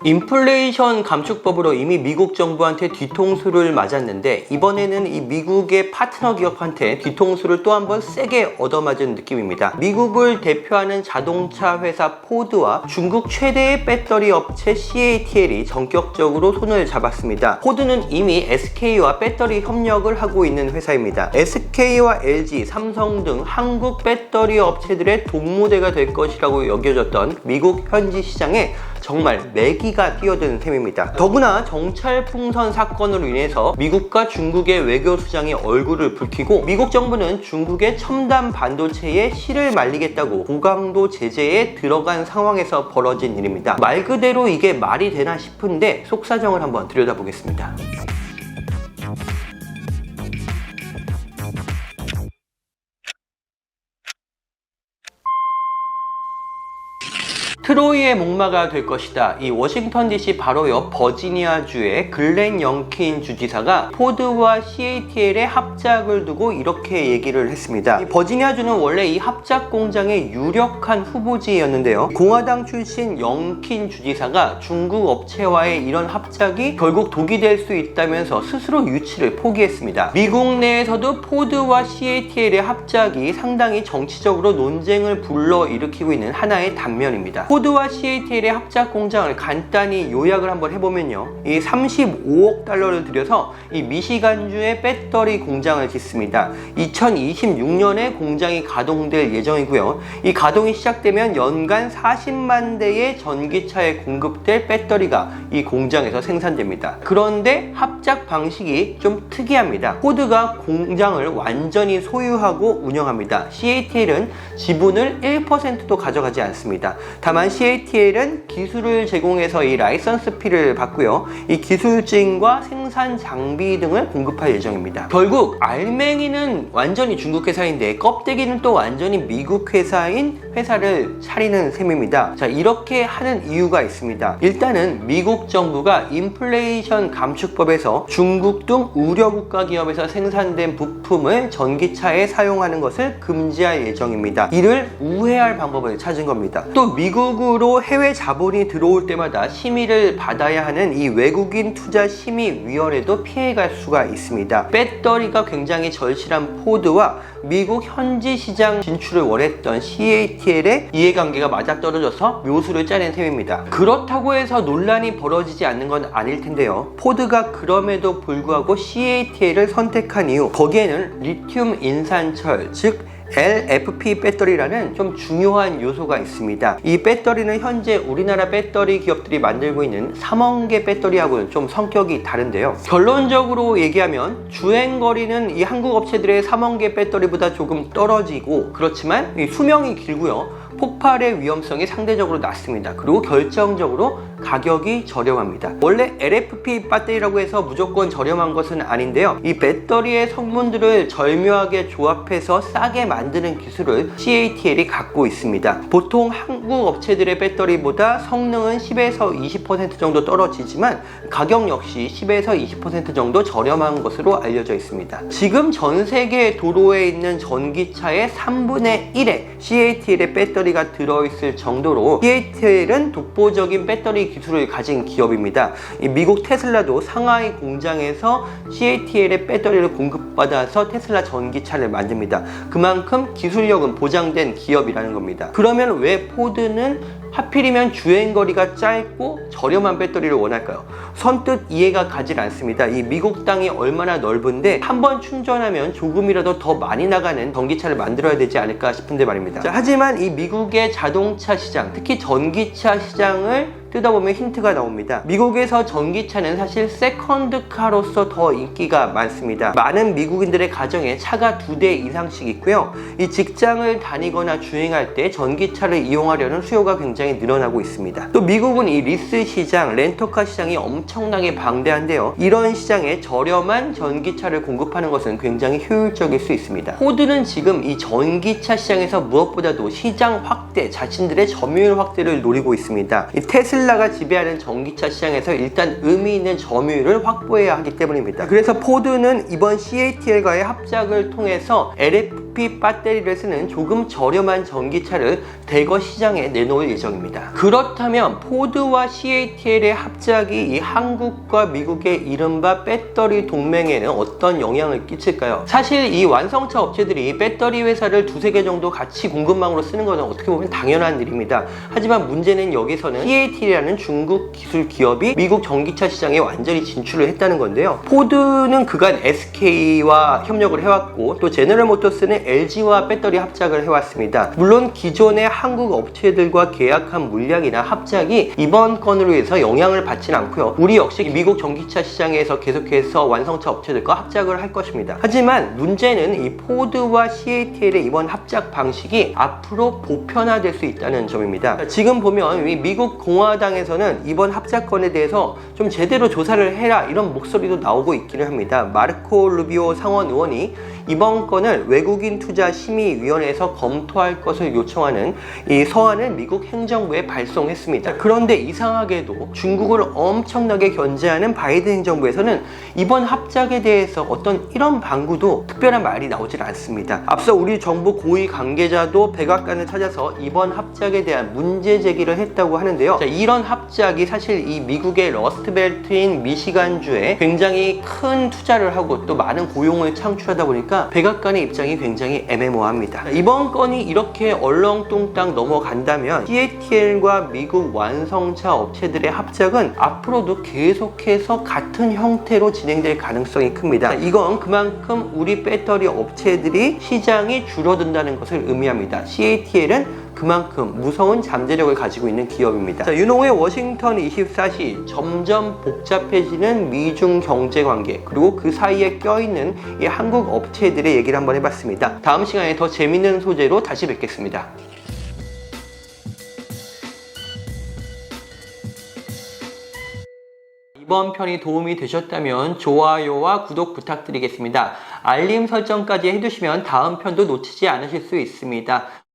인플레이션 감축법으로 이미 미국 정부한테 뒤통수를 맞았는데, 이번에는 이 미국의 파트너 기업한테 뒤통수를 또 한 번 세게 얻어맞은 느낌입니다. 미국을 대표하는 자동차 회사 포드와 중국 최대의 배터리 업체 CATL이 전격적으로 손을 잡았습니다. 포드는 이미 SK와 배터리 협력을 하고 있는 회사입니다. SK와 LG, 삼성 등 한국 배터리 업체들의 동무대가 될 것이라고 여겨졌던 미국 현지 시장에 정말 매기가 뛰어드는 셈입니다. 더구나 정찰 풍선 사건으로 인해서 미국과 중국의 외교 수장이 얼굴을 붉히고, 미국 정부는 중국의 첨단 반도체에 실을 말리겠다고 고강도 제재에 들어간 상황에서 벌어진 일입니다. 말 그대로 이게 말이 되나 싶은데 속사정을 한번 들여다보겠습니다. 트로이의 목마가 될 것이다. 이 워싱턴 DC 바로 옆 버지니아주의 글렌 영킨 주지사가 포드와 CATL의 합작을 두고 이렇게 얘기를 했습니다. 이 버지니아주는 원래 이 합작 공장의 유력한 후보지였는데요. 공화당 출신 영킨 주지사가 중국 업체와의 이런 합작이 결국 독이 될 수 있다면서 스스로 유치를 포기했습니다. 미국 내에서도 포드와 CATL의 합작이 상당히 정치적으로 논쟁을 불러일으키고 있는 하나의 단면입니다. 포드와 CATL의 합작 공장을 간단히 요약을 한번 해보면요, 이 35억 달러를 들여서 이 미시간주의 배터리 공장을 짓습니다. 2026년에 공장이 가동될 예정이고요. 이 가동이 시작되면 연간 40만 대의 전기차에 공급될 배터리가 이 공장에서 생산됩니다. 그런데 합작 방식이 좀 특이합니다. 포드가 공장을 완전히 소유하고 운영합니다. CATL은 지분을 1%도 가져가지 않습니다. 다만 CATL은 기술을 제공해서 이 라이선스 피를 받고요, 이 기술증과 생산 장비 등을 공급할 예정입니다. 결국 알맹이는 완전히 중국 회사인데 껍데기는 또 완전히 미국 회사인 회사를 차리는 셈입니다. 자, 이렇게 하는 이유가 있습니다. 일단은 미국 정부가 인플레이션 감축법에서 중국 등 우려국가 기업에서 생산된 부품을 전기차에 사용하는 것을 금지할 예정입니다. 이를 우회할 방법을 찾은 겁니다. 또 미국으로 해외 자본이 들어올 때마다 심의를 받아야 하는 이 외국인 투자 심의위원회도 피해갈 수가 있습니다. 배터리가 굉장히 절실한 포드와 미국 현지 시장 진출을 원했던 CATL의 이해관계가 맞아떨어져서 묘수를 짜낸 셈입니다. 그렇다고 해서 논란이 벌어지지 않는 건 아닐 텐데요. 포드가 그럼에도 불구하고 CATL을 선택한 이유, 거기에는 리튬 인산철, 즉 LFP 배터리라는 좀 중요한 요소가 있습니다. 이 배터리는 현재 우리나라 배터리 기업들이 만들고 있는 삼원계 배터리하고는 좀 성격이 다른데요. 결론적으로 얘기하면 주행거리는 이 한국 업체들의 삼원계 배터리보다 조금 떨어지고, 그렇지만 이 수명이 길고요, 폭발의 위험성이 상대적으로 낮습니다. 그리고 결정적으로 가격이 저렴합니다. 원래 LFP 배터리라고 해서 무조건 저렴한 것은 아닌데요, 이 배터리의 성분들을 절묘하게 조합해서 싸게 만드는 기술을 CATL이 갖고 있습니다. 보통 한국 업체들의 배터리보다 성능은 10에서 20% 정도 떨어지지만 가격 역시 10에서 20% 정도 저렴한 것으로 알려져 있습니다. 지금 전 세계 도로에 있는 전기차의 3분의 1에 CATL의 배터리가 들어있을 정도로 CATL은 독보적인 배터리 기술을 가진 기업입니다. 미국 테슬라도 상하이 공장에서 CATL의 배터리를 공급받아서 테슬라 전기차를 만듭니다. 그만큼 기술력은 보장된 기업이라는 겁니다. 그러면 왜 포드는 하필이면 주행거리가 짧고 저렴한 배터리를 원할까요? 선뜻 이해가 가질 않습니다. 이 미국 땅이 얼마나 넓은데 한 번 충전하면 조금이라도 더 많이 나가는 전기차를 만들어야 되지 않을까 싶은데 말입니다. 자, 하지만 이 미국의 자동차 시장, 특히 전기차 시장을 뜯어보면 힌트가 나옵니다. 미국에서 전기차는 사실 세컨드카로서 더 인기가 많습니다. 많은 미국인들의 가정에 차가 2대 이상씩 있고요, 이 직장을 다니거나 주행할 때 전기차를 이용하려는 수요가 굉장히 늘어나고 있습니다. 또 미국은 이 리스 시장, 렌터카 시장이 엄청나게 방대한데요, 이런 시장에 저렴한 전기차를 공급하는 것은 굉장히 효율적일 수 있습니다. 포드는 지금 이 전기차 시장에서 무엇보다도 시장 확대, 자신들의 점유율 확대를 노리고 있습니다. 이 테슬라가 지배하는 전기차 시장에서 일단 의미 있는 점유율을 확보해야 하기 때문입니다. 그래서 포드는 이번 CATL과의 합작을 통해서 LFP LFP 배터리를 쓰는 조금 저렴한 전기차를 대거 시장에 내놓을 예정입니다. 그렇다면 포드와 CATL의 합작이 이 한국과 미국의 이른바 배터리 동맹에는 어떤 영향을 끼칠까요? 사실 이 완성차 업체들이 배터리 회사를 두세 개 정도 같이 공급망으로 쓰는 것은 어떻게 보면 당연한 일입니다. 하지만 문제는 여기서는 CATL이라는 중국 기술 기업이 미국 전기차 시장에 완전히 진출을 했다는 건데요. 포드는 그간 SK와 협력을 해왔고 또 제너럴 모터스는 LG와 배터리 합작을 해왔습니다. 물론 기존의 한국 업체들과 계약한 물량이나 합작이 이번 건으로 해서 영향을 받지는 않고요. 우리 역시 미국 전기차 시장에서 계속해서 완성차 업체들과 합작을 할 것입니다. 하지만 문제는 이 포드와 CATL의 이번 합작 방식이 앞으로 보편화될 수 있다는 점입니다. 지금 보면 이 미국 공화당에서는 이번 합작건에 대해서 좀 제대로 조사를 해라 이런 목소리도 나오고 있기는 합니다. 마르코 루비오 상원 의원이 이번 건을 외국인 투자 심의위원회에서 검토할 것을 요청하는 이 서한을 미국 행정부에 발송했습니다. 그런데 이상하게도 중국을 엄청나게 견제하는 바이든 행정부에서는 이번 합작에 대해서 어떤 이런 방구도 특별한 말이 나오질 않습니다. 앞서 우리 정부 고위 관계자도 백악관을 찾아서 이번 합작에 대한 문제 제기를 했다고 하는데요. 이런 합작이 사실 이 미국의 러스트벨트인 미시간주에 굉장히 큰 투자를 하고 또 많은 고용을 창출하다 보니까 백악관의 입장이 굉장히 애매모호합니다. 이번 건이 이렇게 얼렁뚱땅 넘어간다면 CATL과 미국 완성차 업체들의 합작은 앞으로도 계속해서 같은 형태로 진행될 가능성이 큽니다. 이건 그만큼 우리 배터리 업체들이 시장이 줄어든다는 것을 의미합니다. CATL은 그만큼 무서운 잠재력을 가지고 있는 기업입니다. 윤홍의 워싱턴 24시 점점 복잡해지는 미중 경제관계 그리고 그 사이에 껴있는 이 한국 업체들의 얘기를 한번 해봤습니다. 다음 시간에 더 재밌는 소재로 다시 뵙겠습니다. 이번 편이 도움이 되셨다면 좋아요와 구독 부탁드리겠습니다. 알림 설정까지 해두시면 다음 편도 놓치지 않으실 수 있습니다.